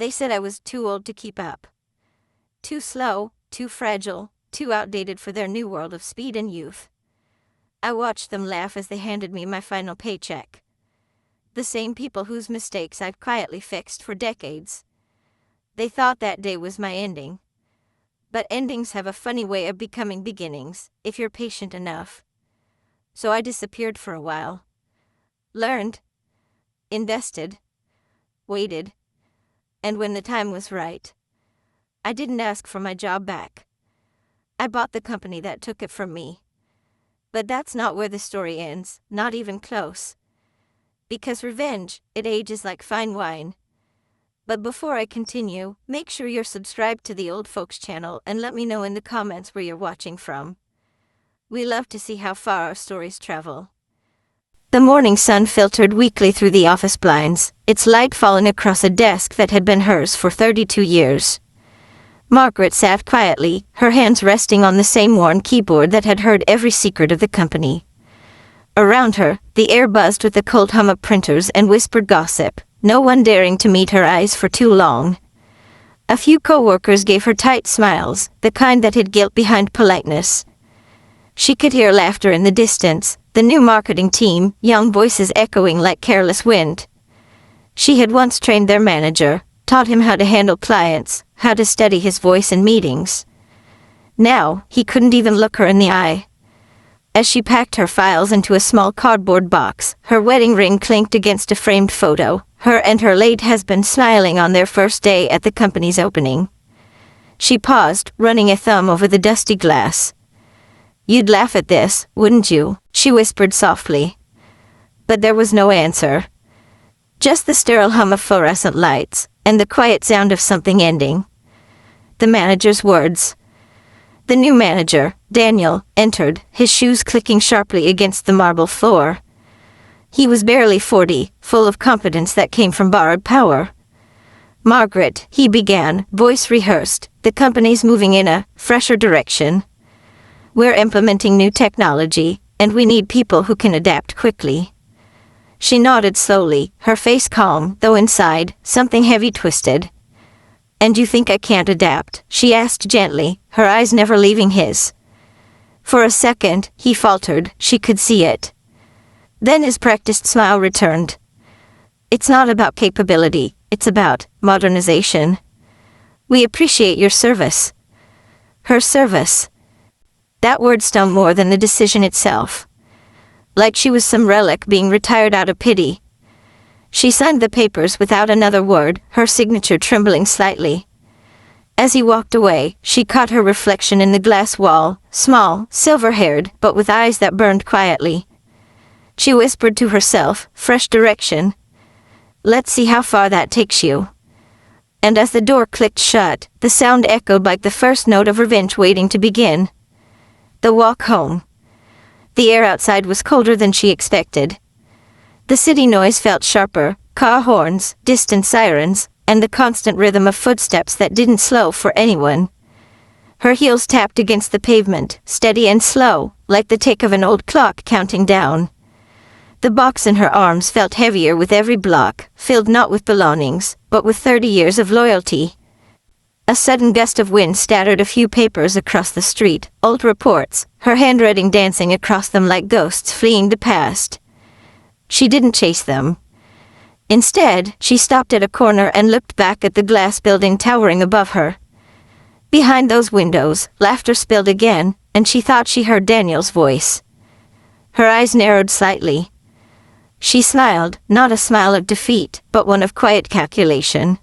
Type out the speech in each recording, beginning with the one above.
They said I was too old to keep up. Too slow, too fragile, too outdated for their new world of speed and youth. I watched them laugh as they handed me my final paycheck. The same people whose mistakes I've quietly fixed for decades. They thought that day was my ending. But endings have a funny way of becoming beginnings, if you're patient enough. So I disappeared for a while. Learned. Invested. Waited. And when the time was right, I didn't ask for my job back. I bought the company that took it from me. But that's not where the story ends, not even close. Because revenge, it ages like fine wine. But before I continue, make sure you're subscribed to the Old Folks channel and let me know in the comments where you're watching from. We love to see how far our stories travel. The morning sun filtered weakly through the office blinds, its light falling across a desk that had been hers for 32 years. Margaret sat quietly, her hands resting on the same worn keyboard that had heard every secret of the company. Around her, the air buzzed with the cold hum of printers and whispered gossip, no one daring to meet her eyes for too long. A few co-workers gave her tight smiles, the kind that hid guilt behind politeness. She could hear laughter in the distance, the new marketing team, young voices echoing like careless wind. She had once trained their manager, taught him how to handle clients, how to steady his voice in meetings. Now, he couldn't even look her in the eye. As she packed her files into a small cardboard box, her wedding ring clinked against a framed photo, her and her late husband smiling on their first day at the company's opening. She paused, running a thumb over the dusty glass. "You'd laugh at this, wouldn't you?" she whispered softly. But there was no answer. Just the sterile hum of fluorescent lights, and the quiet sound of something ending. The manager's words. The new manager, Daniel, entered, his shoes clicking sharply against the marble floor. He was barely 40, full of confidence that came from borrowed power. "Margaret," he began, voice rehearsed, "the company's moving in a fresher direction. We're implementing new technology, and we need people who can adapt quickly." She nodded slowly, her face calm, though inside, something heavy twisted. "And you think I can't adapt?" she asked gently, her eyes never leaving his. For a second, he faltered, she could see it. Then his practiced smile returned. "It's not about capability, it's about modernization. We appreciate your service." Her service. That word stung more than the decision itself. Like she was some relic being retired out of pity. She signed the papers without another word, her signature trembling slightly. As he walked away, she caught her reflection in the glass wall, small, silver-haired, but with eyes that burned quietly. She whispered to herself, "Fresh direction. Let's see how far that takes you." And as the door clicked shut, the sound echoed like the first note of revenge waiting to begin. The walk home. The air outside was colder than she expected. The city noise felt sharper, car horns, distant sirens, and the constant rhythm of footsteps that didn't slow for anyone. Her heels tapped against the pavement, steady and slow, like the tick of an old clock counting down. The box in her arms felt heavier with every block, filled not with belongings, but with 30 years of loyalty. A sudden gust of wind scattered a few papers across the street, old reports, her handwriting dancing across them like ghosts fleeing the past. She didn't chase them. Instead, she stopped at a corner and looked back at the glass building towering above her. Behind those windows, laughter spilled again, and she thought she heard Daniel's voice. Her eyes narrowed slightly. She smiled, not a smile of defeat, but one of quiet calculation.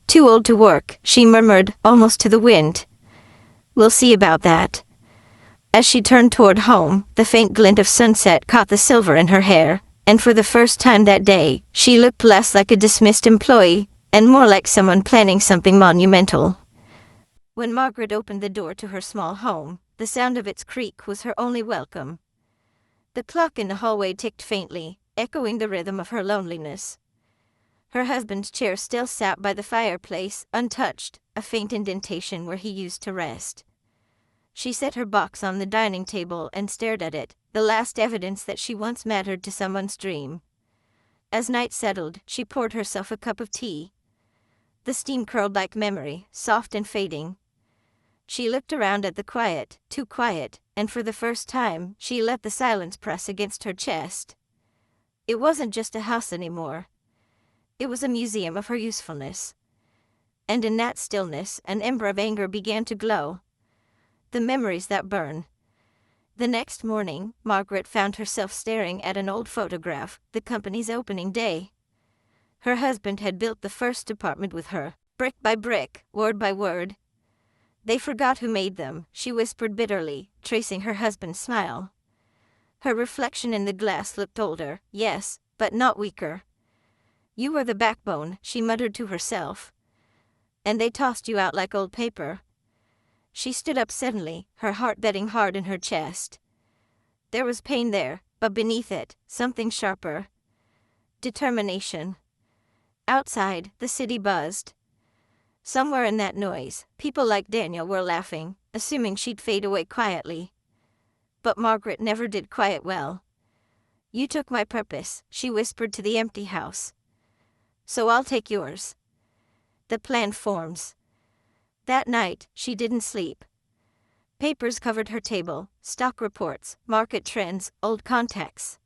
"Too old to work," she murmured, almost to the wind. "We'll see about that." As she turned toward home, the faint glint of sunset caught the silver in her hair, and for the first time that day, she looked less like a dismissed employee, and more like someone planning something monumental. When Margaret opened the door to her small home, the sound of its creak was her only welcome. The clock in the hallway ticked faintly, echoing the rhythm of her loneliness. Her husband's chair still sat by the fireplace, untouched, a faint indentation where he used to rest. She set her box on the dining table and stared at it, the last evidence that she once mattered to someone's dream. As night settled, she poured herself a cup of tea. The steam curled like memory, soft and fading. She looked around at the quiet, too quiet, and for the first time, she let the silence press against her chest. It wasn't just a house anymore. It was a museum of her usefulness. And in that stillness, an ember of anger began to glow. The memories that burn. The next morning, Margaret found herself staring at an old photograph, the company's opening day. Her husband had built the first department with her, brick by brick, word by word. They forgot who made them, she whispered bitterly, tracing her husband's smile. Her reflection in the glass looked older, yes, but not weaker. You were the backbone, she muttered to herself. And they tossed you out like old paper. She stood up suddenly, her heart beating hard in her chest. There was pain there, but beneath it, something sharper. Determination. Outside, the city buzzed. Somewhere in that noise, people like Daniel were laughing, assuming she'd fade away quietly. But Margaret never did quiet well. You took my purpose, she whispered to the empty house. So I'll take yours. The plan forms. That night, she didn't sleep. Papers covered her table, stock reports, market trends, old contacts.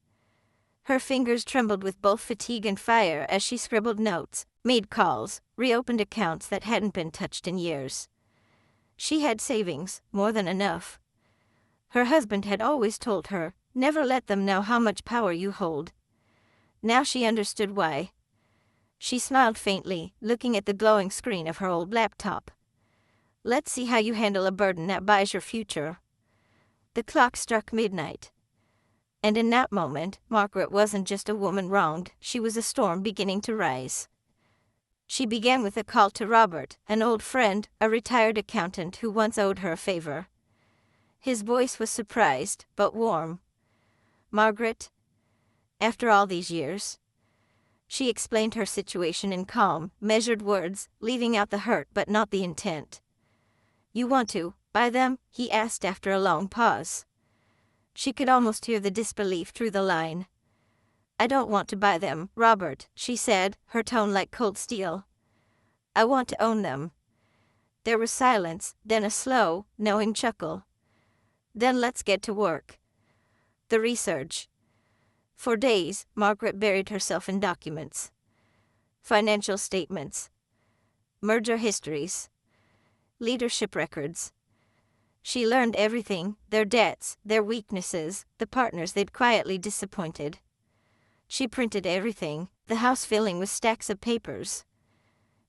Her fingers trembled with both fatigue and fire as she scribbled notes, made calls, reopened accounts that hadn't been touched in years. She had savings, more than enough. Her husband had always told her, never let them know how much power you hold. Now she understood why. She smiled faintly, looking at the glowing screen of her old laptop. Let's see how you handle a burden that buys your future. The clock struck midnight. And in that moment, Margaret wasn't just a woman wronged, she was a storm beginning to rise. She began with a call to Robert, an old friend, a retired accountant who once owed her a favor. His voice was surprised, but warm. Margaret? After all these years? She explained her situation in calm, measured words, leaving out the hurt but not the intent. You want to buy them? He asked after a long pause. She could almost hear the disbelief through the line. I don't want to buy them, Robert, she said, her tone like cold steel. I want to own them. There was silence, then a slow, knowing chuckle. Then let's get to work. The research. For days, Margaret buried herself in documents. Financial statements. Merger histories. Leadership records. She learned everything, their debts, their weaknesses, the partners they'd quietly disappointed. She printed everything, the house filling with stacks of papers.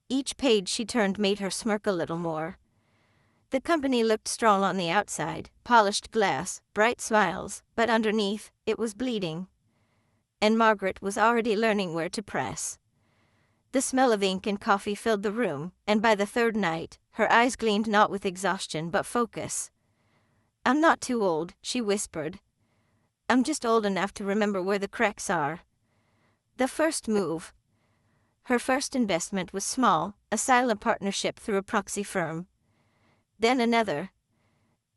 Each page she turned made her smirk a little more. The company looked strong on the outside, polished glass, bright smiles, but underneath, it was bleeding. And Margaret was already learning where to press. The smell of ink and coffee filled the room, and by the third night, her eyes gleamed not with exhaustion but focus. I'm not too old, she whispered. I'm just old enough to remember where the cracks are. The first move. Her first investment was small, a silent partnership through a proxy firm. Then another.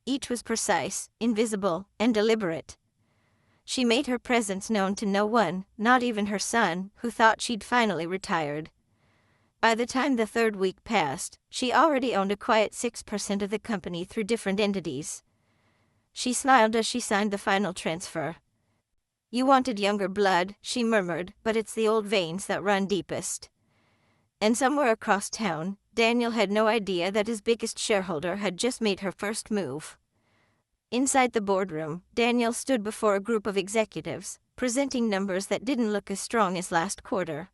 Each was precise, invisible, and deliberate. She made her presence known to no one, not even her son, who thought she'd finally retired. By the time the third week passed, she already owned a quiet 6% of the company through different entities. She smiled as she signed the final transfer. You wanted younger blood, she murmured, but it's the old veins that run deepest. And somewhere across town, Daniel had no idea that his biggest shareholder had just made her first move. Inside the boardroom, Daniel stood before a group of executives, presenting numbers that didn't look as strong as last quarter.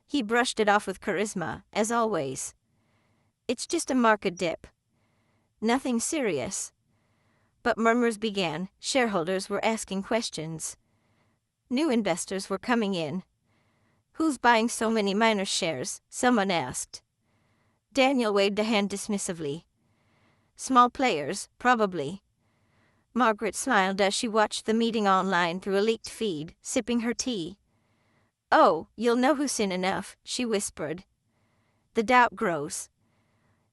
He brushed it off with charisma, as always. It's just a market dip. Nothing serious. But murmurs began, shareholders were asking questions. New investors were coming in. Who's buying so many minor shares? Someone asked. Daniel waved a hand dismissively. Small players, probably. Margaret smiled as she watched the meeting online through a leaked feed, sipping her tea. Oh, you'll know who's soon enough, she whispered. The doubt grows.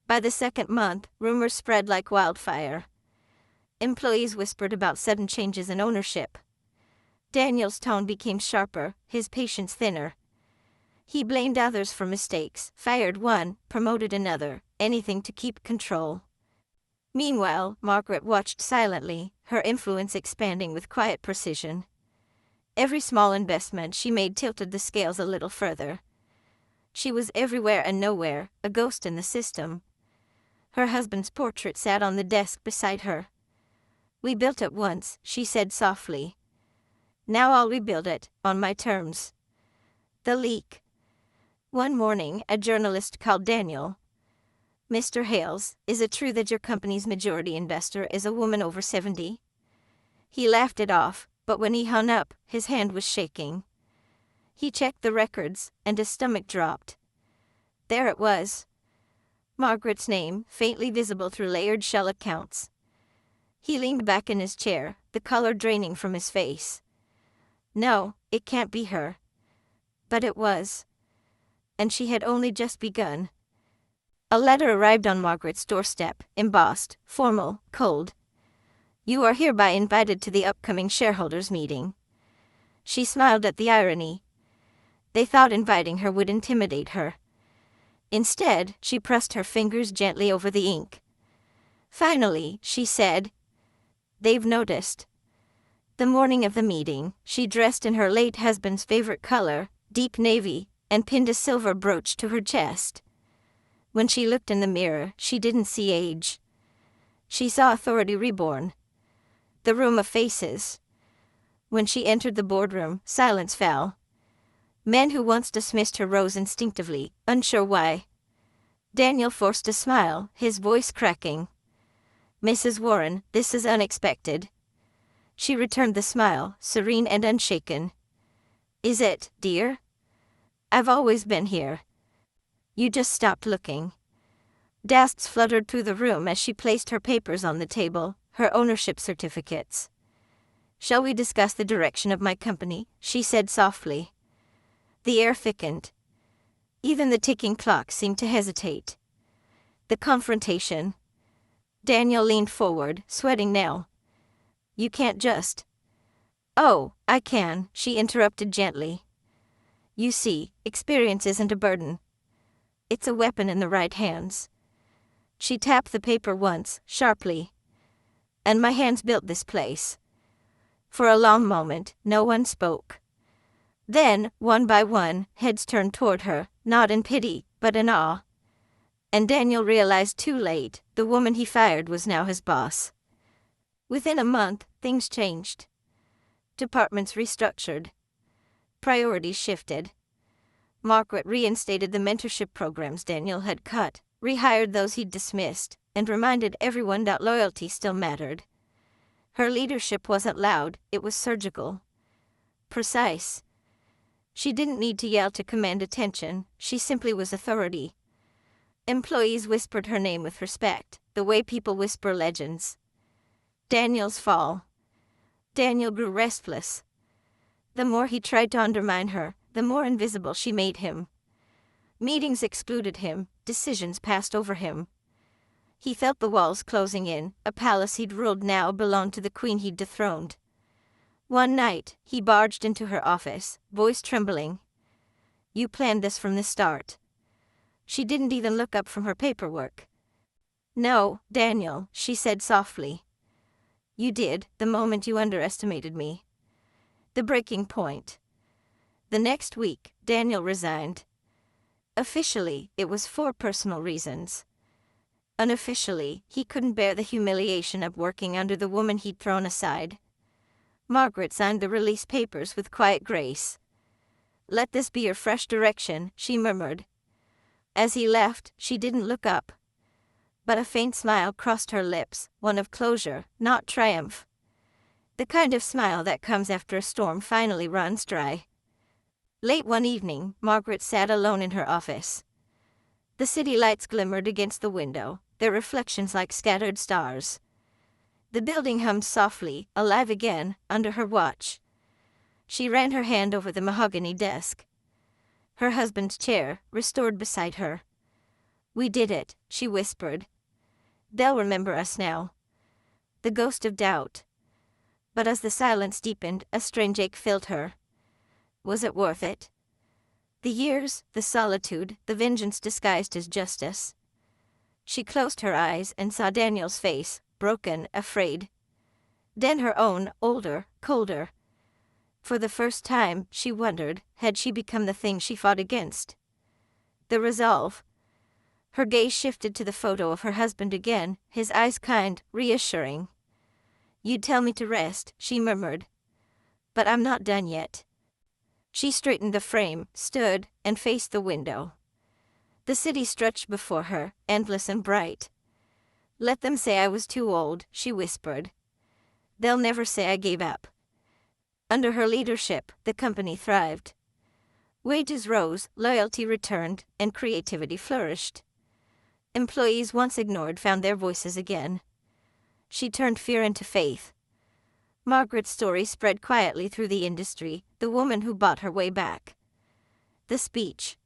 By the second month, rumors spread like wildfire. Employees whispered about sudden changes in ownership. Daniel's tone became sharper, his patience thinner. He blamed others for mistakes, fired one, promoted another, anything to keep control. Meanwhile, Margaret watched silently, her influence expanding with quiet precision. Every small investment she made tilted the scales a little further. She was everywhere and nowhere, a ghost in the system. Her husband's portrait sat on the desk beside her. "We built it once," she said softly. "Now I'll rebuild it, on my terms." The leak. One morning, a journalist called Daniel. "Mr. Hales, is it true that your company's majority investor is a woman over 70? He laughed it off, but when he hung up, his hand was shaking. He checked the records, and his stomach dropped. There it was. Margaret's name, faintly visible through layered shell accounts. He leaned back in his chair, the color draining from his face. No, it can't be her. But it was. And she had only just begun. A letter arrived on Margaret's doorstep, embossed, formal, cold. "You are hereby invited to the upcoming shareholders' meeting." She smiled at the irony. They thought inviting her would intimidate her. Instead, she pressed her fingers gently over the ink. "Finally," she said. "They've noticed." The morning of the meeting, she dressed in her late husband's favorite color, deep navy, and pinned a silver brooch to her chest. When she looked in the mirror, she didn't see age. She saw authority reborn. The room of faces. When she entered the boardroom, silence fell. Men who once dismissed her rose instinctively, unsure why. Daniel forced a smile, his voice cracking. "Mrs. Warren, this is unexpected." She returned the smile, serene and unshaken. "Is it, dear? I've always been here. You just stopped looking." Gasps fluttered through the room as she placed her papers on the table, her ownership certificates. "Shall we discuss the direction of my company?" she said softly. The air thickened. Even the ticking clock seemed to hesitate. The confrontation. Daniel leaned forward, sweating now. "You can't just—" "Oh, I can," she interrupted gently. "You see, experience isn't a burden. It's a weapon in the right hands." She tapped the paper once, sharply. "And my hands built this place." For a long moment, no one spoke. Then, one by one, heads turned toward her, not in pity, but in awe. And Daniel realized too late, the woman he fired was now his boss. Within a month, things changed. Departments restructured. Priorities shifted. Margaret reinstated the mentorship programs Daniel had cut, rehired those he'd dismissed, and reminded everyone that loyalty still mattered. Her leadership wasn't loud, it was surgical. Precise. She didn't need to yell to command attention, she simply was authority. Employees whispered her name with respect, the way people whisper legends. Daniel's fall. Daniel grew restless. The more he tried to undermine her, the more invisible she made him. Meetings excluded him, decisions passed over him. He felt the walls closing in, a palace he'd ruled now belonged to the queen he'd dethroned. One night, he barged into her office, voice trembling. "You planned this from the start." She didn't even look up from her paperwork. "No, Daniel," she said softly. "You did, the moment you underestimated me." The breaking point. The next week, Daniel resigned. Officially, it was for personal reasons. Unofficially, he couldn't bear the humiliation of working under the woman he'd thrown aside. Margaret signed the release papers with quiet grace. "Let this be your fresh direction," she murmured. As he left, she didn't look up. But a faint smile crossed her lips, one of closure, not triumph. The kind of smile that comes after a storm finally runs dry. Late one evening, Margaret sat alone in her office. The city lights glimmered against the window, their reflections like scattered stars. The building hummed softly, alive again, under her watch. She ran her hand over the mahogany desk. Her husband's chair, restored beside her. "We did it," she whispered. "They'll remember us now." The ghost of doubt. But as the silence deepened, a strange ache filled her. Was it worth it? The years, the solitude, the vengeance disguised as justice. She closed her eyes and saw Daniel's face, broken, afraid. Then her own, older, colder. For the first time, she wondered, had she become the thing she fought against? The resolve. Her gaze shifted to the photo of her husband again, his eyes kind, reassuring. "You'd tell me to rest," she murmured. "But I'm not done yet." She straightened the frame, stood, and faced the window. The city stretched before her, endless and bright. "Let them say I was too old," she whispered. "They'll never say I gave up." Under her leadership, the company thrived. Wages rose, loyalty returned, and creativity flourished. Employees once ignored found their voices again. She turned fear into faith. Margaret's story spread quietly through the industry, the woman who bought her way back. The speech.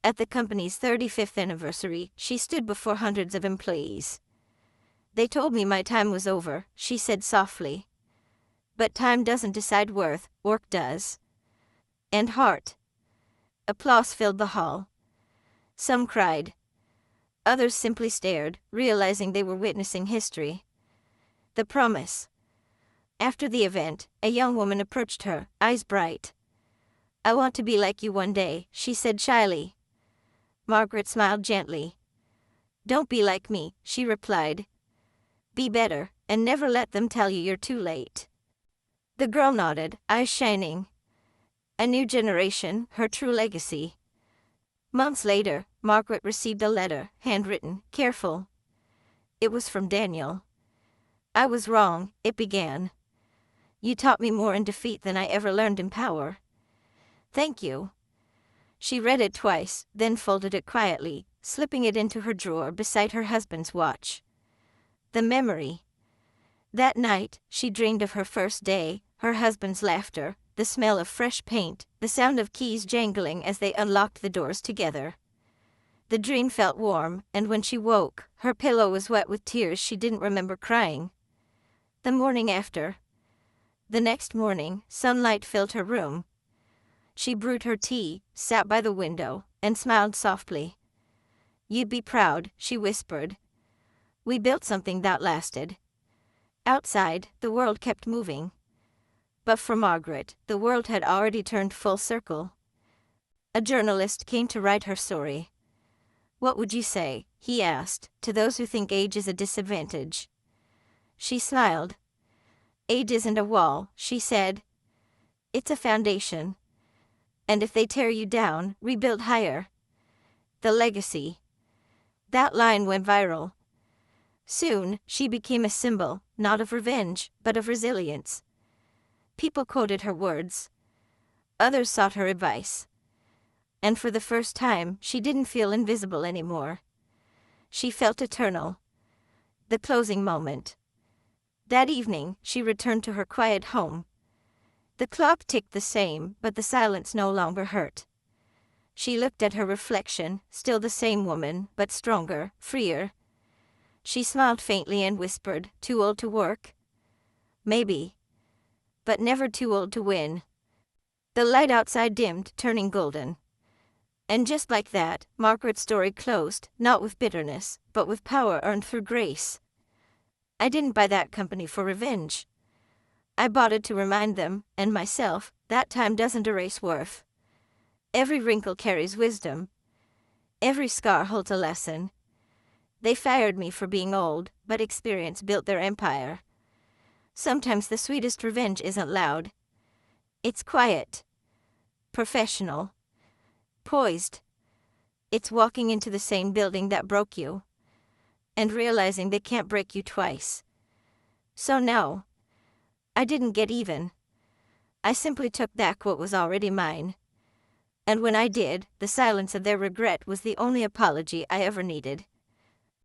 At the company's 35th anniversary, she stood before hundreds of employees. "They told me my time was over," she said softly. "But time doesn't decide worth, work does." And heart. Applause filled the hall. Some cried. Others simply stared, realizing they were witnessing history. The promise. After the event, a young woman approached her, eyes bright. "I want to be like you one day," she said shyly. Margaret smiled gently. "Don't be like me," she replied. "Be better, and never let them tell you you're too late." The girl nodded, eyes shining. A new generation, her true legacy. Months later, Margaret received a letter, handwritten, careful. It was from Daniel. "I was wrong," it began. "You taught me more in defeat than I ever learned in power. Thank you." She read it twice, then folded it quietly, slipping it into her drawer beside her husband's watch. The memory. That night, she dreamed of her first day, her husband's laughter, the smell of fresh paint, the sound of keys jangling as they unlocked the doors together. The dream felt warm, and when she woke, her pillow was wet with tears she didn't remember crying. The morning after. The next morning, sunlight filled her room. She brewed her tea, sat by the window, and smiled softly. "You'd be proud," she whispered. "We built something that lasted." Outside, the world kept moving. But for Margaret, the world had already turned full circle. A journalist came to write her story. "What would you say," he asked, "to those who think age is a disadvantage?" She smiled. "Age isn't a wall," she said. "It's a foundation. And if they tear you down, rebuild higher." The legacy. That line went viral. Soon, she became a symbol, not of revenge, but of resilience. People quoted her words. Others sought her advice. And for the first time, she didn't feel invisible anymore. She felt eternal. The closing moment. That evening, she returned to her quiet home. The clock ticked the same, but the silence no longer hurt. She looked at her reflection, still the same woman, but stronger, freer. She smiled faintly and whispered, "Too old to work?" Maybe. But never too old to win. The light outside dimmed, turning golden. And just like that, Margaret's story closed, not with bitterness, but with power earned through grace. I didn't buy that company for revenge. I bought it to remind them, and myself, that time doesn't erase worth. Every wrinkle carries wisdom. Every scar holds a lesson. They fired me for being old, but experience built their empire. Sometimes the sweetest revenge isn't loud. It's quiet. Professional. Poised. It's walking into the same building that broke you. And realizing they can't break you twice. So no. I didn't get even. I simply took back what was already mine. And when I did, the silence of their regret was the only apology I ever needed.